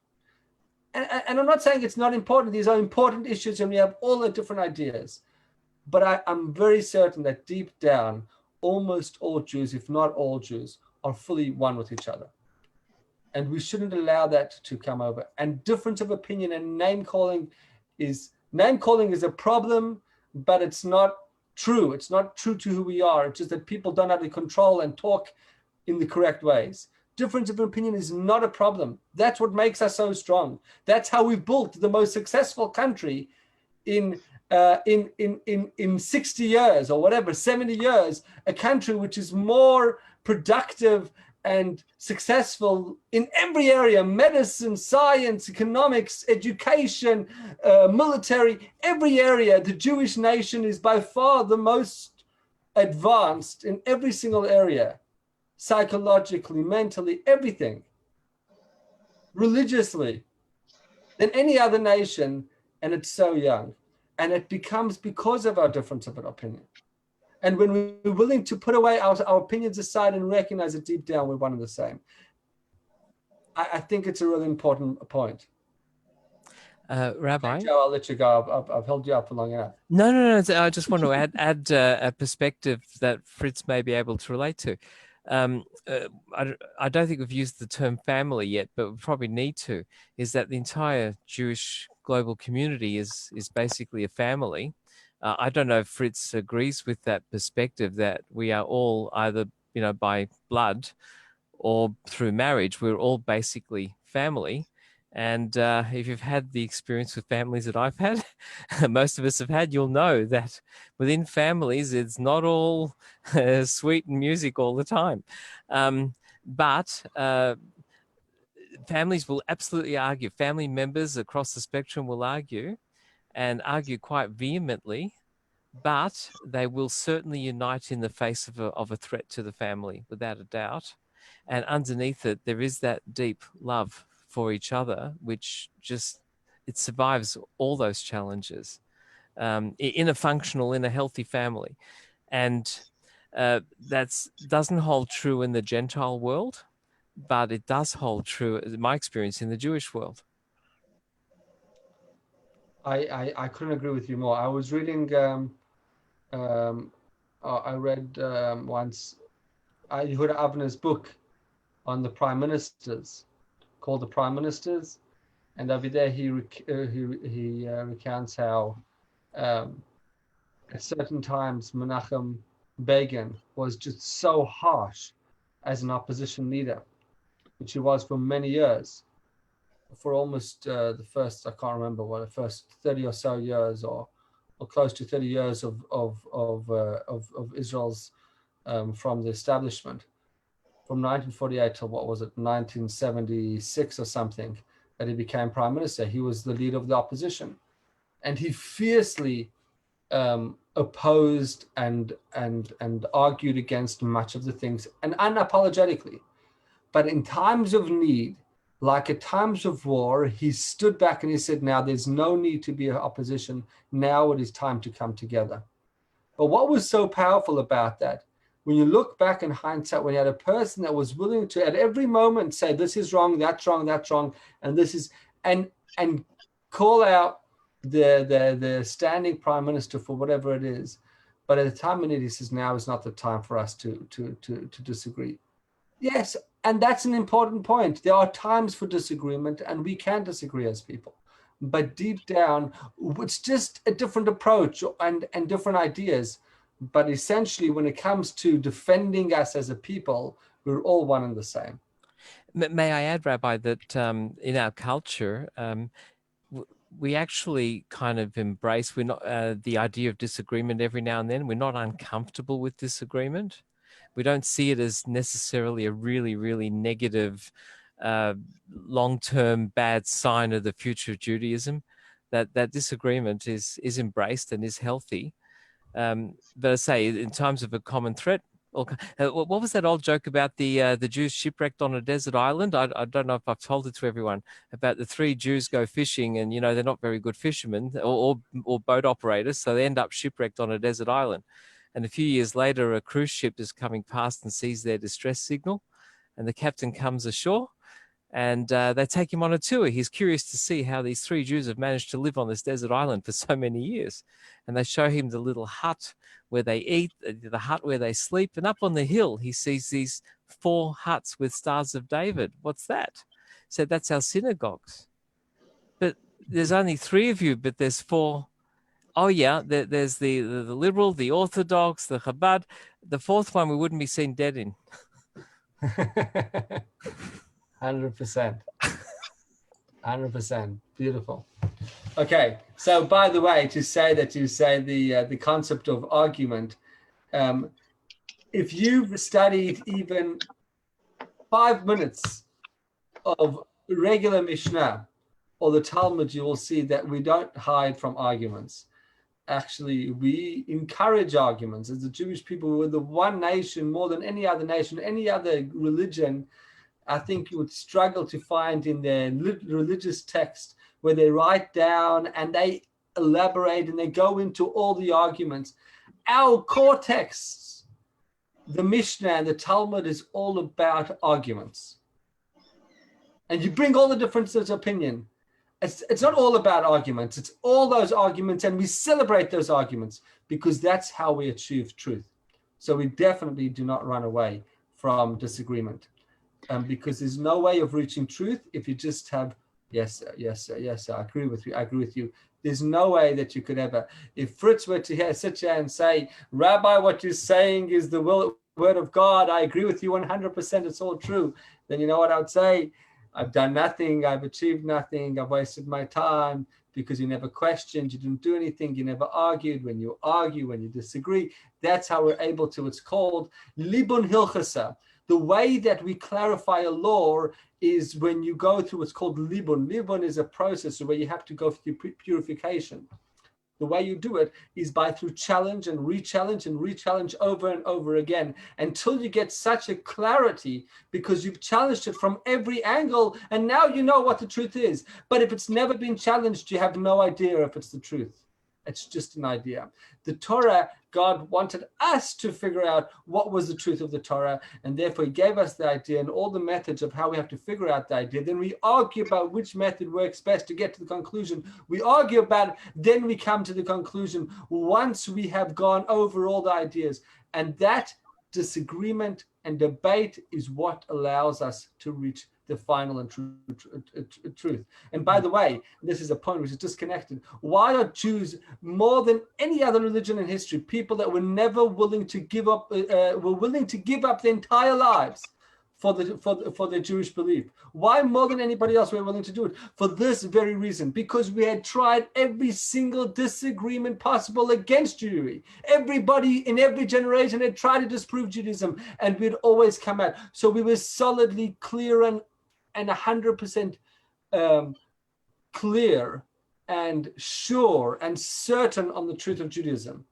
[SPEAKER 1] And I'm not saying it's not important. These are important issues and we have all the different ideas. But I'm very certain that deep down, almost all Jews, if not all Jews, are fully one with each other. And we shouldn't allow that to come over. And difference of opinion and name calling is a problem, but it's not true. It's not true to who we are. It's just that people don't have the control and talk in the correct ways. Difference of opinion is not a problem. That's what makes us so strong. That's how we've built the most successful country in 60 years or whatever, 70 years, a country which is more productive and successful in every area: medicine, science, economics, education, military, every area. The Jewish nation is by far the most advanced in every single area, psychologically, mentally, everything, religiously, than any other nation, and it's so young. And it becomes because of our difference of an opinion. And when we're willing to put away our opinions aside and recognize that deep down we're one and the same, I think it's a really important point.
[SPEAKER 4] Rabbi?
[SPEAKER 1] Joe, I'll let you go. I've held you up for long enough.
[SPEAKER 4] No. I just want to add a perspective that Fritz may be able to relate to. I don't think we've used the term family yet, but we probably need to, is that the entire Jewish global community is basically a family. I don't know if Fritz agrees with that perspective, that we are all either, by blood or through marriage, we're all basically family. And if you've had the experience with families that I've had, most of us have had, you'll know that within families, it's not all sweet and music all the time. But families will absolutely argue. Family members across the spectrum will argue, and argue quite vehemently, but they will certainly unite in the face of a threat to the family, without a doubt. And underneath it, there is that deep love for each other, which it survives all those challenges in a healthy family. And that doesn't hold true in the Gentile world, but it does hold true, in my experience, in the Jewish world.
[SPEAKER 1] I couldn't agree with you more. I was reading, I read once Yehuda Avner's book on the prime ministers, called The Prime Ministers, and over there he recounts how at certain times Menachem Begin was just so harsh as an opposition leader, which he was for many years, for almost the first 30 or so years, or close to 30 years of Israel's from the establishment, from 1948 till 1976 or something, that he became prime minister. He was the leader of the opposition, and he fiercely opposed and argued against much of the things, and unapologetically. But in times of need, like at times of war, he stood back and he said, now there's no need to be an opposition. Now it is time to come together. But what was so powerful about that, when you look back in hindsight, when you had a person that was willing to at every moment say, this is wrong, that's wrong, that's wrong, and this is, and call out the standing prime minister for whatever it is. But at the time when he says, now is not the time for us to disagree. Yes, and that's an important point. There are times for disagreement, and we can disagree as people. But deep down, it's just a different approach and different ideas. But essentially, when it comes to defending us as a people, we're all one and the same.
[SPEAKER 4] May I add, Rabbi, that in our culture, we actually kind of embrace the idea of disagreement every now and then. We're not uncomfortable with disagreement. We don't see it as necessarily a really, really negative, long-term bad sign of the future of Judaism. That disagreement is embraced and is healthy. But I say, in times of a common threat, what was that old joke about the Jews shipwrecked on a desert island? I don't know if I've told it to everyone, about the three Jews go fishing, and they're not very good fishermen or boat operators, so they end up shipwrecked on a desert island. And a few years later, a cruise ship is coming past and sees their distress signal, and the captain comes ashore, and they take him on a tour. He's curious to see how these three Jews have managed to live on this desert island for so many years. And they show him the little hut where they eat, the hut where they sleep. And up on the hill, he sees these 4 huts with stars of David. What's that? So that's our synagogues. But there's only 3 of you, but there's 4. Oh, yeah, there's the liberal, the Orthodox, the Chabad. The 4th one we wouldn't be seen dead in.
[SPEAKER 1] 100%. 100%. Beautiful. Okay. So, by the way, to say that you say the concept of argument, if you've studied even 5 minutes of regular Mishnah or the Talmud, you will see that we don't hide from arguments. Actually, we encourage arguments. As the Jewish people, we're the one nation more than any other nation, any other religion. I think you would struggle to find in their religious text where they write down and they elaborate and they go into all the arguments. Our core texts, the Mishnah and the Talmud, is all about arguments. And you bring all the differences of opinion. It's not all about arguments. It's all those arguments, and we celebrate those arguments because that's how we achieve truth. So we definitely do not run away from disagreement, because there's no way of reaching truth if you just have, yes, sir, yes, sir, yes, sir, I agree with you, I agree with you. There's no way that you could ever, if Fritz were to sit here and say, Rabbi, what you're saying is the word of God, I agree with you 100%, it's all true, then you know what I would say? I've done nothing, I've achieved nothing, I've wasted my time, because you never questioned, you didn't do anything, you never argued. When you argue, when you disagree, that's how we're able to, it's called libun hilchasa. The way that we clarify a law is when you go through what's called libun. Libun is a process where you have to go through purification. The way you do it is through challenge and re-challenge over and over again until you get such a clarity because you've challenged it from every angle and now you know what the truth is. But if it's never been challenged, you have no idea if it's the truth. It's just an idea. The Torah, God wanted us to figure out what was the truth of the Torah, and therefore he gave us the idea and all the methods of how we have to figure out the idea. Then we argue about which method works best to get to the conclusion. We argue about it, then we come to the conclusion once we have gone over all the ideas. And that disagreement and debate is what allows us to reach the final and truth. And by the way, this is a point which is disconnected. Why are Jews, more than any other religion in history, people that were never willing to give up, were willing to give up their entire lives for their Jewish belief? Why more than anybody else were willing to do it? For this very reason, because we had tried every single disagreement possible against Jewry. Everybody in every generation had tried to disprove Judaism, and we'd always come out. So we were solidly clear and 100% clear and sure and certain on the truth of Judaism,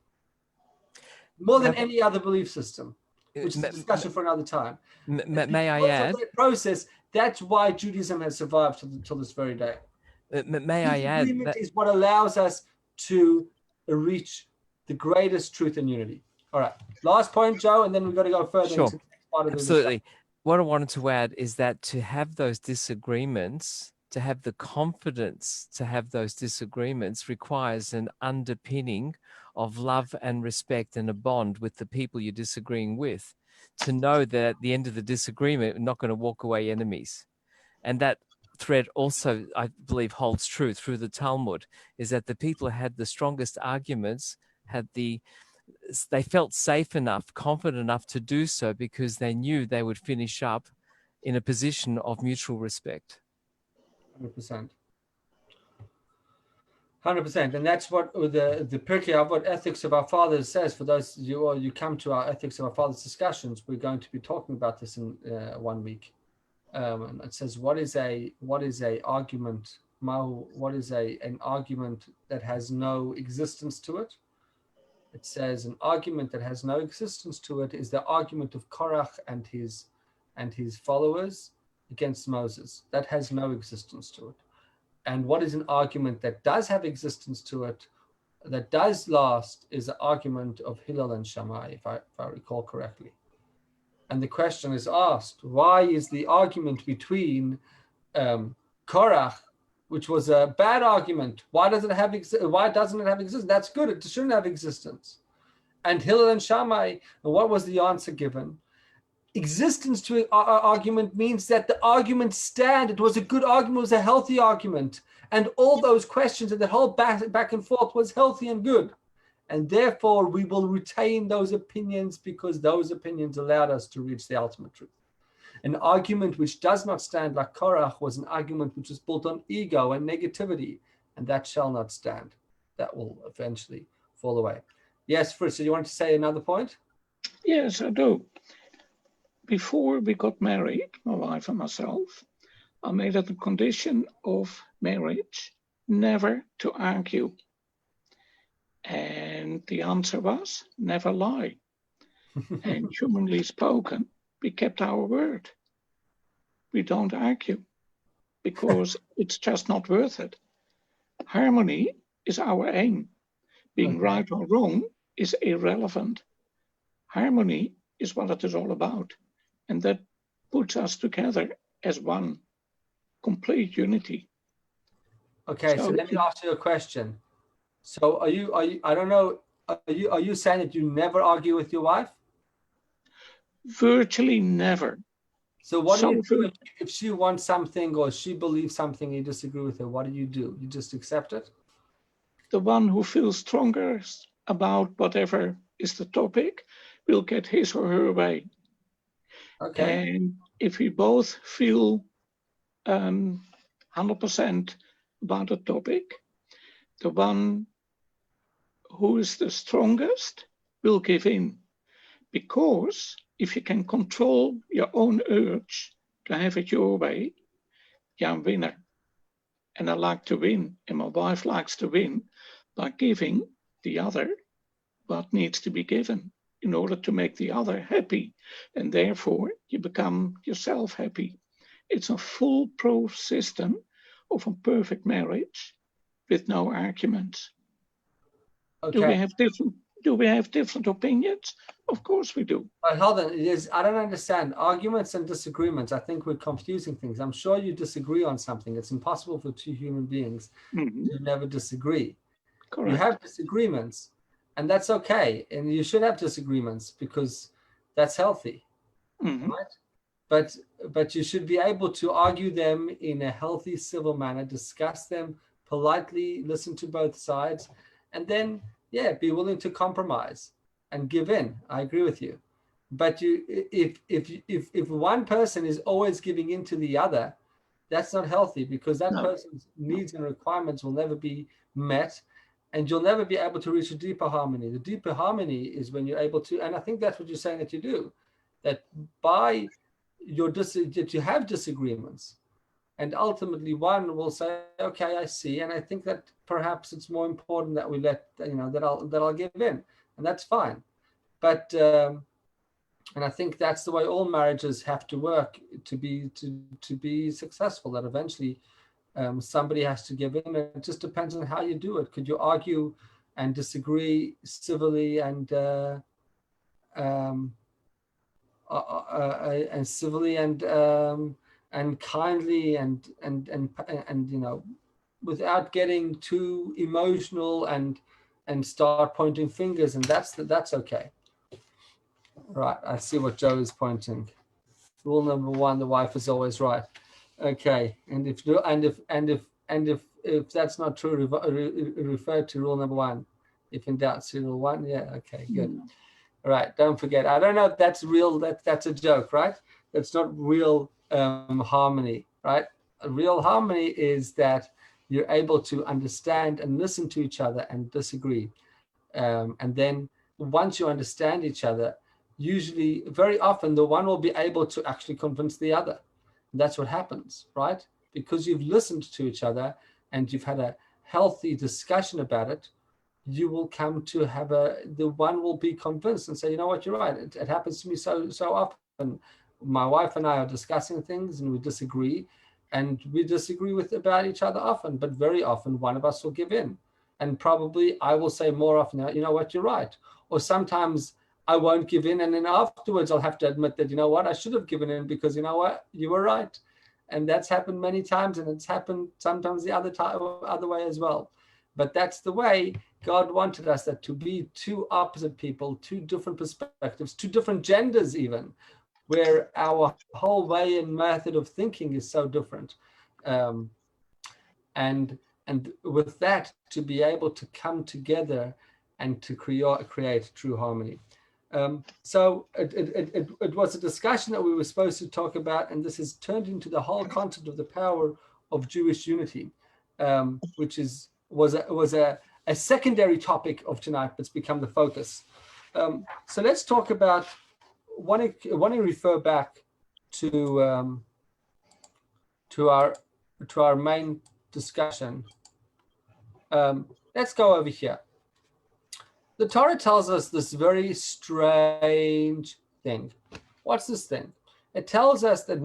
[SPEAKER 1] more than any other belief system, which is a discussion for another time.
[SPEAKER 4] May I add?
[SPEAKER 1] That process, that's why Judaism has survived till this very day.
[SPEAKER 4] May I add?
[SPEAKER 1] That is what allows us to reach the greatest truth and unity. All right, last point, Joe, and then we've got to go further.
[SPEAKER 4] Sure.
[SPEAKER 1] Into the next part of the
[SPEAKER 4] Absolutely. What I wanted to add is that to have those disagreements, to have the confidence to have those disagreements requires an underpinning of love and respect and a bond with the people you're disagreeing with, to know that at the end of the disagreement, we're not going to walk away enemies. And that thread also, I believe, holds true through the Talmud, is that the people who had the strongest arguments they felt safe enough, confident enough to do so because they knew they would finish up in a position of mutual respect.
[SPEAKER 1] 100%. 100%. And that's what the Pirkei Avot Ethics of Our Fathers says. For those you come to our Ethics of Our Fathers discussions, we're going to be talking about this in 1 week. And it says, what is a argument? What is an argument that has no existence to it? It says an argument that has no existence to it is the argument of Korach and his followers against Moses. That has no existence to it. And what is an argument that does have existence to it? that does last is the argument of Hillel and Shammai, if I recall correctly. And the question is asked, why is the argument between Korach, which was a bad argument, why doesn't it have existence? That's good, it shouldn't have existence. And Hillel and Shammai, and what was the answer given? Existence to an argument means that the argument stand. It was a good argument, it was a healthy argument. And all those questions and the whole back and forth was healthy and good. And therefore, we will retain those opinions because those opinions allowed us to reach the ultimate truth. An argument which does not stand like Korach was an argument which was built on ego and negativity, and that shall not stand. That will eventually fall away. Yes, Fritz, do you want to say another point?
[SPEAKER 3] Yes, I do. Before we got married, my wife and myself, I made it a condition of marriage never to argue. And the answer was never lie. And humanly spoken, we kept our word. We don't argue because it's just not worth it. Harmony is our aim. Being right or wrong is irrelevant. Harmony is what it is all about. And that puts us together as one, complete unity.
[SPEAKER 1] Okay, so let me ask you a question. So are you I don't know, are you saying that you never argue with your wife?
[SPEAKER 3] Virtually never.
[SPEAKER 1] So what do you do if she wants something or she believes something and you disagree with her? What do? You just accept it?
[SPEAKER 3] The one who feels strongest about whatever is the topic will get his or her way.
[SPEAKER 1] Okay.
[SPEAKER 3] And if we both feel 100% about a topic, the one who is the strongest will give in. Because if you can control your own urge to have it your way, you're a winner. And I like to win, and my wife likes to win by giving the other what needs to be given in order to make the other happy. And therefore, you become yourself happy. It's a foolproof system of a perfect marriage with no arguments.
[SPEAKER 1] Okay.
[SPEAKER 3] Do we have different opinions? Of course we do.
[SPEAKER 1] But hold on, I don't understand. Arguments and disagreements, I think we're confusing things. I'm sure you disagree on something. It's impossible for two human beings to never disagree.
[SPEAKER 3] Correct.
[SPEAKER 1] You have disagreements, and that's okay. And you should have disagreements because that's healthy, right? But you should be able to argue them in a healthy, civil manner, discuss them politely, listen to both sides, and then, be willing to compromise and give in. I agree with you. But if one person is always giving in to the other, that's not healthy because that person's needs and requirements will never be met, and you'll never be able to reach a deeper harmony. The deeper harmony is when you're able to, and I think that's what you're saying that you do, that by that you have disagreements, and ultimately one will say, okay, I see, and I think that perhaps it's more important that we that I'll give in, and that's fine. But and I think that's the way all marriages have to work to be successful. That eventually somebody has to give in. It just depends on how you do it. Could you argue and disagree civilly and kindly and without getting too emotional and start pointing fingers, and that's okay. Right, I see what Joe is pointing. Rule number 1: the wife is always right. Okay, and if that's not true, refer to rule number 1. If in doubt, see rule 1. Yeah, okay, good. All right, don't forget. I don't know if that's real. That's a joke, right? That's not real harmony, right? A real harmony is that you're able to understand and listen to each other and disagree, and then once you understand each other, usually, very often, the one will be able to actually convince the other. And that's what happens, right? Because you've listened to each other and you've had a healthy discussion about it, you will come to have the one will be convinced and say, you know what, you're right. It happens to me so often. My wife and I are discussing things and we disagree, and we disagree about each other often, but very often one of us will give in. And probably I will say more often, you know what, you're right. Or sometimes I won't give in. And then afterwards, I'll have to admit that, you know what, I should have given in because, you know what, you were right. And that's happened many times. And it's happened sometimes the other way as well. But that's the way God wanted us, that to be two opposite people, two different perspectives, two different genders even, where our whole way and method of thinking is so different. And with that, to be able to come together and to create true harmony. So it was a discussion that we were supposed to talk about, and this has turned into the whole concept of the power of Jewish unity, which was a secondary topic of tonight, but it's become the focus. So let's talk about. Want to refer back to our main discussion. Let's go over here. The Torah tells us this very strange thing. What's this thing? It tells us that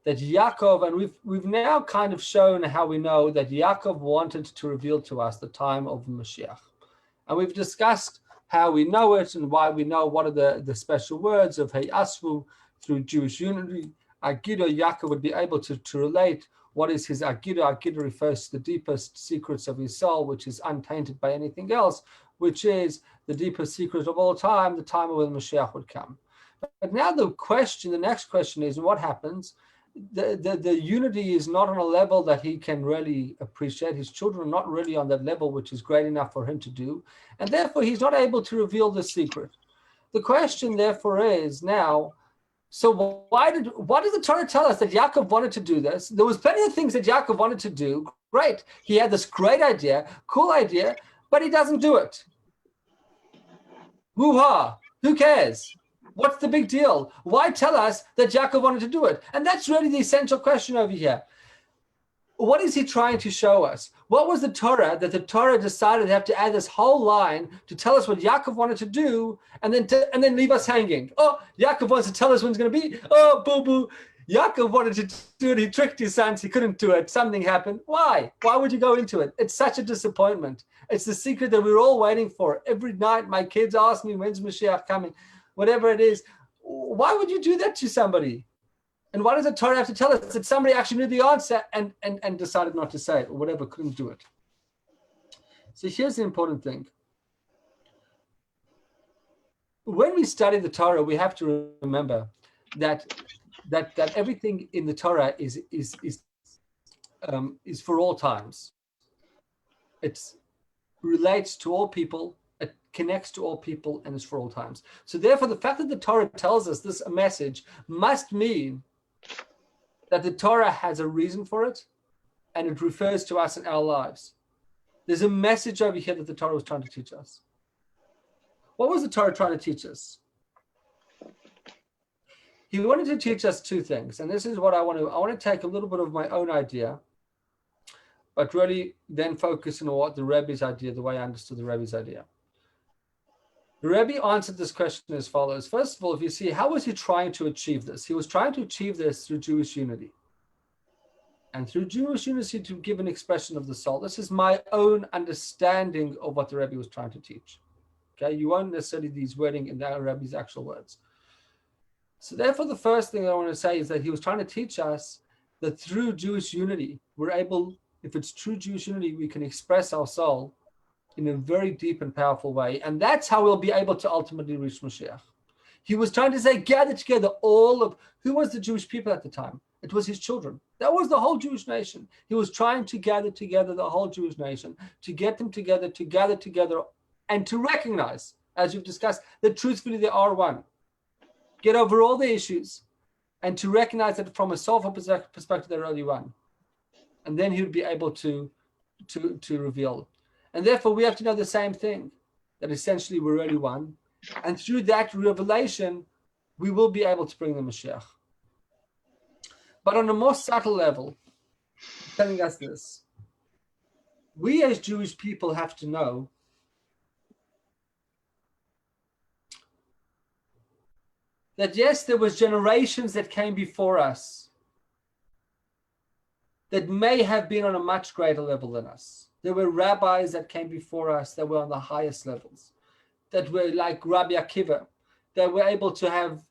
[SPEAKER 1] Yaakov, and we've now kind of shown how we know that Yaakov wanted to reveal to us the time of Mashiach, and we've discussed how we know it and why we know what are the special words of Hey Asvu through Jewish unity. Agido, Yaakov would be able to relate what is his Agido. Agido refers to the deepest secrets of his soul, which is untainted by anything else, which is the deepest secret of all time, the time when Mashiach would come. But now the next question is, what happens? The unity is not on a level that he can really appreciate. His children are not really on that level, which is great enough for him to do. And therefore, he's not able to reveal the secret. The question, therefore, is now, so what does the Torah tell us that Yaakov wanted to do this? There was plenty of things that Yaakov wanted to do. Great. He had this great idea, cool idea, but he doesn't do it. Hoo-ha. Who cares? What's the big deal? Why tell us that Yaakov wanted to do it? And that's really the essential question over here. What is he trying to show us? What was the Torah that the Torah decided to have to add this whole line to tell us what Yaakov wanted to do, and then leave us hanging? Oh, Yaakov wants to tell us when it's going to be. Oh, boo-boo. Yaakov wanted to do it. He tricked his sons. He couldn't do it. Something happened. Why? Why would you go into it? It's such a disappointment. It's the secret that we're all waiting for. Every night, my kids ask me, when's Mashiach coming? Whatever it is. Why would you do that to somebody? And why does the Torah have to tell us that somebody actually knew the answer and decided not to say it or whatever, couldn't do it? So here's the important thing. When we study the Torah, we have to remember that everything in the Torah is for all times. It relates to all people. It connects to all people and is for all times. So therefore, the fact that the Torah tells us this message must mean that the Torah has a reason for it, and it refers to us in our lives. There's a message over here that the Torah was trying to teach us. What was the Torah trying to teach us? He wanted to teach us two things, and this is what I want to take a little bit of my own idea, but really then focus on what the Rebbe's idea, the way I understood the Rebbe's idea. The Rebbe answered this question as follows. First of all, if you see, how was he trying to achieve this? He was trying to achieve this through Jewish unity. And through Jewish unity to give an expression of the soul. This is my own understanding of what the Rebbe was trying to teach. Okay, you won't necessarily these wording in the Rebbe's actual words. So therefore, the first thing I want to say is that he was trying to teach us that through Jewish unity, we're able, if it's true Jewish unity, we can express our soul in a very deep and powerful way. And that's how we'll be able to ultimately reach Mashiach. He was trying to say, gather together who was the Jewish people at the time? It was his children. That was the whole Jewish nation. He was trying to gather together the whole Jewish nation, to get them together, to gather together, and to recognize, as we've discussed, that truthfully they are one. Get over all the issues, and to recognize that from a soulful perspective, they're only one. And then he would be able to reveal. And therefore, we have to know the same thing, that essentially we're already one. And through that revelation, we will be able to bring the Mashiach. But on a more subtle level, telling us this, we as Jewish people have to know that yes, there was generations that came before us that may have been on a much greater level than us. There were rabbis that came before us that were on the highest levels, that were like Rabbi Akiva, that were able to have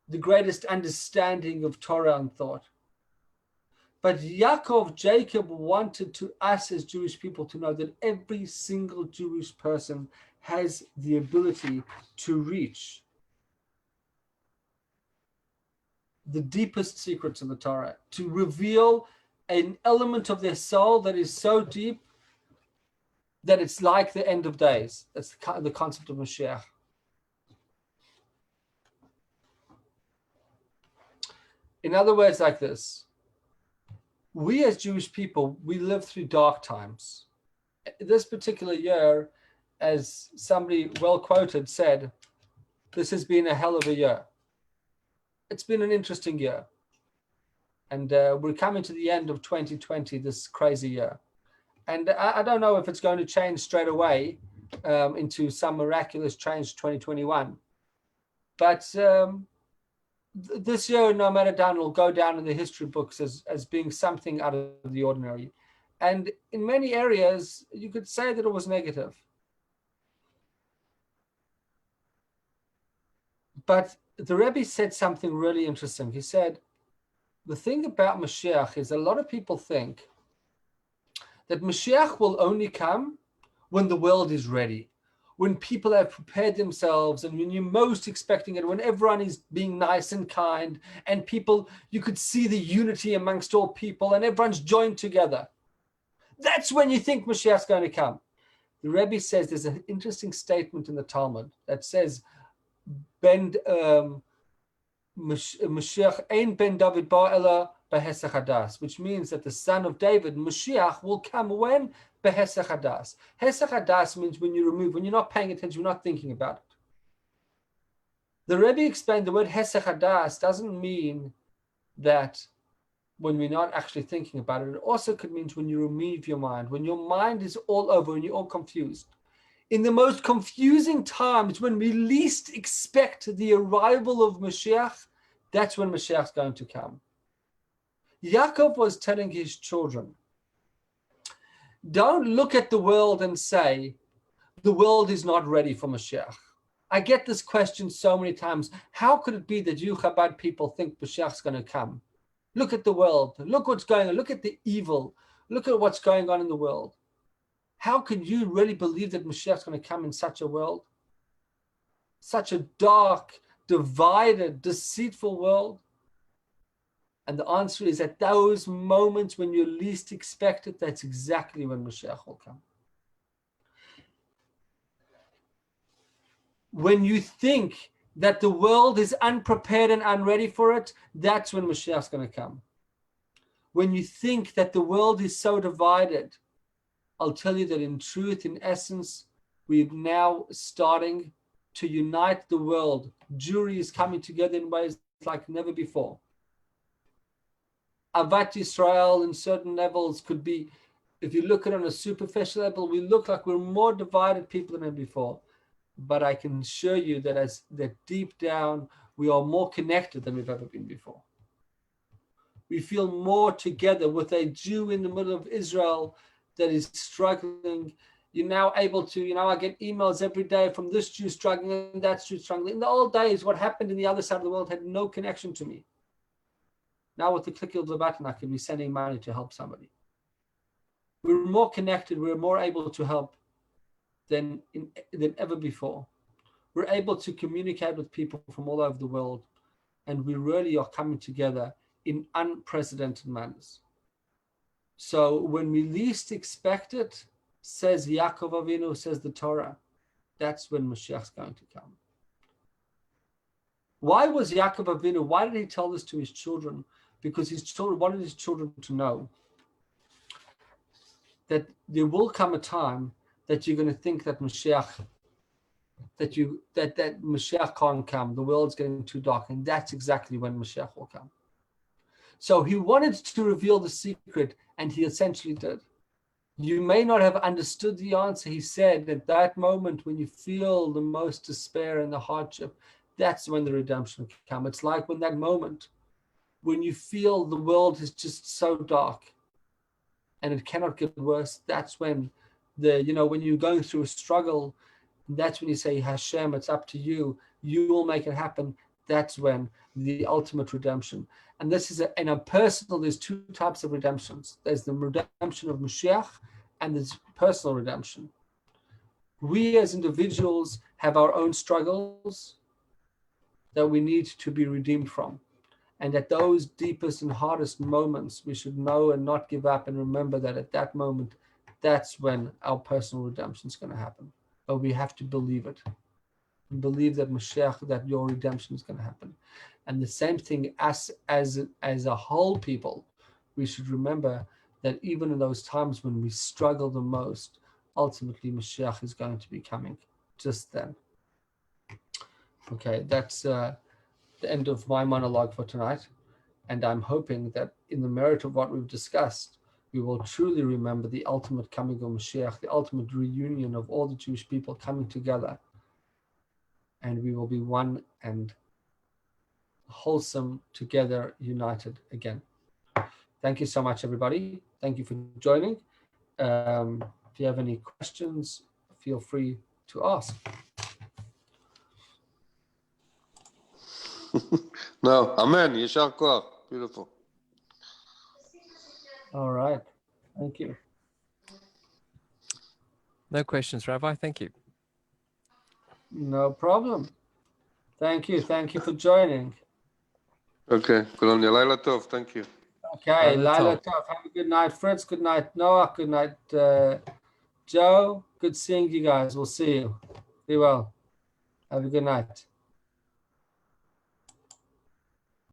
[SPEAKER 1] the greatest understanding of Torah and thought. But Jacob wanted to us as Jewish people to know that every single Jewish person has the ability to reach the deepest secrets of the Torah, to reveal an element of their soul that is so deep that it's like the end of days. That's the concept of Mashiach. In other words, like this, we as Jewish people, we live through dark times. This particular year, as somebody well quoted said, this has been a hell of a year. It's been an interesting year. And we're coming to the end of 2020, this crazy year. And I don't know if it's going to change straight away into some miraculous change 2021. But this year, no matter down, will go down in the history books as being something out of the ordinary. And in many areas, you could say that it was negative. But the Rebbe said something really interesting. He said, the thing about Mashiach is a lot of people think that Mashiach will only come when the world is ready, when people have prepared themselves and when you're most expecting it, when everyone is being nice and kind and people, you could see the unity amongst all people and everyone's joined together. That's when you think Mashiach's going to come. The Rebbe says there's an interesting statement in the Talmud that says, Mashiach ein ben David ba ela behesach hadas, which means that the son of David, Mashiach, will come when? Behesach hadas. Hesach hadas means when you remove, when you're not paying attention, you're not thinking about it. The Rebbe explained the word hesach hadas doesn't mean that when we're not actually thinking about it. It also could mean when you remove your mind, when your mind is all over and you're all confused. In the most confusing times, when we least expect the arrival of Mashiach, that's when Mashiach's going to come. Yaakov was telling his children, don't look at the world and say, the world is not ready for Mashiach. I get this question so many times. How could it be that you Chabad people think Mashiach's going to come? Look at the world. Look what's going on. Look at the evil. Look at what's going on in the world. How can you really believe that Mashiach's going to come in such a world? Such a dark, divided, deceitful world? And the answer is at those moments when you least expect it, that's exactly when Mashiach will come. When you think that the world is unprepared and unready for it, that's when Mashiach's going to come. When you think that the world is so divided, I'll tell you that in truth, in essence, we're now starting to unite the world. Jewry is coming together in ways like never before. Avat Yisrael in certain levels could be, if you look at it on a superficial level, we look like we're more divided people than ever before. But I can assure you that deep down, we are more connected than we've ever been before. We feel more together with a Jew in the middle of Israel that is struggling. You're now able to, I get emails every day from this Jew struggling and that Jew struggling. In the old days, what happened in the other side of the world had no connection to me. Now with the click of the button, I can be sending money to help somebody. We're more connected. We're more able to help than ever before. We're able to communicate with people from all over the world, and we really are coming together in unprecedented manners. So when we least expect it, says Yaakov Avinu, says the Torah, that's when Mashiach's going to come. Why was Yaakov Avinu, why did he tell this to his children? Because his children wanted his children to know that there will come a time that you're going to think that Mashiach, that Mashiach can't come. The world's getting too dark, and that's exactly when Mashiach will come. So he wanted to reveal the secret, and he essentially did. You may not have understood the answer. He said at that moment when you feel the most despair and the hardship, that's when the redemption will come. It's like when that moment when you feel the world is just so dark and it cannot get worse, that's when when you're going through a struggle, that's when you say, Hashem, it's up to you. You will make it happen. That's when the ultimate redemption. And this is in a personal, there's two types of redemptions. There's the redemption of Mashiach and there's personal redemption. We as individuals have our own struggles that we need to be redeemed from. And at those deepest and hardest moments, we should know and not give up and remember that at that moment, that's when our personal redemption is going to happen. But we have to believe it. And believe that Mashiach, that your redemption is going to happen. And the same thing as a whole people, we should remember that even in those times when we struggle the most, ultimately Mashiach is going to be coming just then. Okay, that's the end of my monologue for tonight. And I'm hoping that in the merit of what we've discussed, we will truly remember the ultimate coming of Mashiach, the ultimate reunion of all the Jewish people coming together. And we will be one and wholesome together, united again. Thank you so much, everybody. Thank you for joining. If you have any questions, feel free to ask.
[SPEAKER 2] No, amen. Yeshar koach. Beautiful.
[SPEAKER 1] All right. Thank you.
[SPEAKER 4] No questions, Rabbi. Thank you.
[SPEAKER 1] No problem. Thank you. Thank you for joining.
[SPEAKER 2] Okay. Kulam Laila Tov. Thank you.
[SPEAKER 1] Okay.
[SPEAKER 4] Laila
[SPEAKER 1] Laila
[SPEAKER 4] Tov.
[SPEAKER 1] Tov. Have a good night, Fritz. Good night, Noah. Good night, Joe. Good seeing you guys. We'll see you. Be well. Have a good night.